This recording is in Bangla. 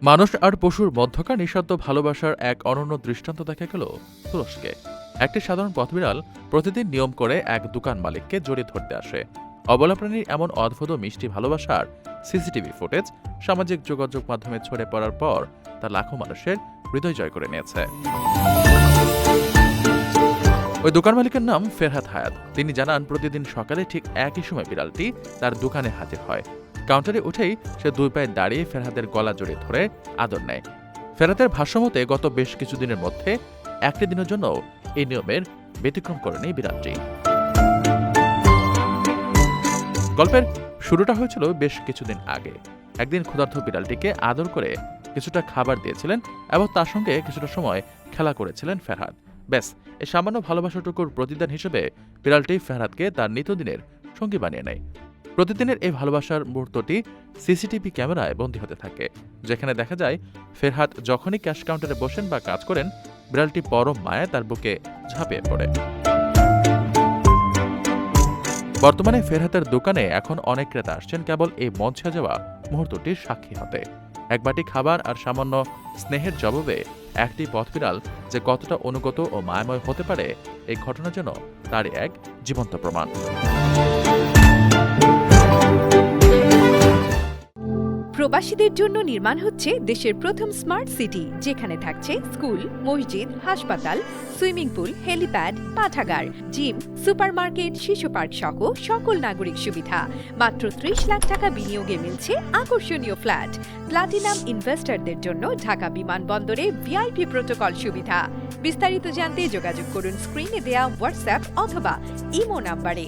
মানুষ আর পশুর মধ্যকার নিঃশব্দ ভালোবাসার এক অনন্য দৃষ্টান্ত দেখা গেল তুরস্কে। একটি সাধারণ পথবিড়াল প্রতিদিন নিয়ম করে এক দোকান মালিককে জড়িয়ে ধরতে আসে। অবলা প্রাণীর এমন অদ্ভুত ও মিষ্টি ভালোবাসার সিসিটিভি ফুটেজ সামাজিক যোগাযোগ মাধ্যমে ছড়ে পড়ার পর তা লাখো মানুষের হৃদয় জয় করে নিয়েছে। ওই দোকান মালিকের নাম ফেরহাদ হায়াত। তিনি জানান, প্রতিদিন সকালে ঠিক একই সময় বিড়ালটি তার দোকানে হাজির হয়। কাউন্টারে উঠেই সে দুই পায়ে দাঁড়িয়ে ফেরহাদের গলা জড়িয়ে ধরে আদর নেয়। ফেরহাদের ভাষ্যমতে গত বেশ কিছুদিনের মধ্যে একটি দিনের জন্য এই নিয়মের ব্যতিক্রম করেনি বিড়ালটি। গল্পের শুরুটা হয়েছিল বেশ কিছুদিন আগে। একদিন ক্ষুধার্ত বিড়ালটিকে আদর করে কিছুটা খাবার দিয়েছিলেন এবং তার সঙ্গে কিছুটা সময় খেলা করেছিলেন ফেরহাদ। ব্যাস, এই সামান্য ভালোবাসাটুকুর প্রতিদান হিসেবে বিড়ালটি ফেরহাদকে তার নিত্যদিনের সঙ্গী বানিয়ে নেয়। প্রতিদিনের এই ভালোবাসার মুহূর্তটি সিসিটিভি ক্যামেরায় বন্দী হতে থাকে, যেখানে দেখা যায় ফেরহাদ যখনই ক্যাশ কাউন্টারে বসেন বা কাজ করেন, বিড়ালটি পরম মায়ায় তার বুকে ঝাঁপিয়ে পড়ে। বর্তমানে ফেরহাদের দোকানে এখন অনেক ক্রেতা আসছেন কেবল এই মন ছুঁয়ে যাওয়া মুহূর্তটির সাক্ষী হতে। এক বাটি খাবার আর সামান্য স্নেহের জবাবে একটি পথবিড়াল যে কতটা অনুগত ও মায়াময় হতে পারে, এই ঘটনা যেন তারই এক জীবন্ত প্রমাণ। প্রবাসীদের জন্য নির্মাণ হচ্ছে দেশের প্রথম স্মার্ট সিটি, যেখানে থাকছে স্কুল, মসজিদ, হাসপাতাল, সুইমিং পুল, হেলিপ্যাড, পাঠাগার, জিম, সুপারমার্কেট, শিশু পার্ক সহ সকল নাগরিক সুবিধা। মাত্র ৩০ লাখ টাকা বিনিয়োগে মিলছে আকর্ষণীয় ফ্ল্যাট। প্লাটিনাম ইনভেস্টরদের জন্য ঢাকা বিমানবন্দরে ভিআইপি প্রোটোকল সুবিধা। বিস্তারিত জানতে যোগাযোগ করুন স্ক্রিনে দেয়া হোয়াটসঅ্যাপ অথবা ইমো নাম্বারে।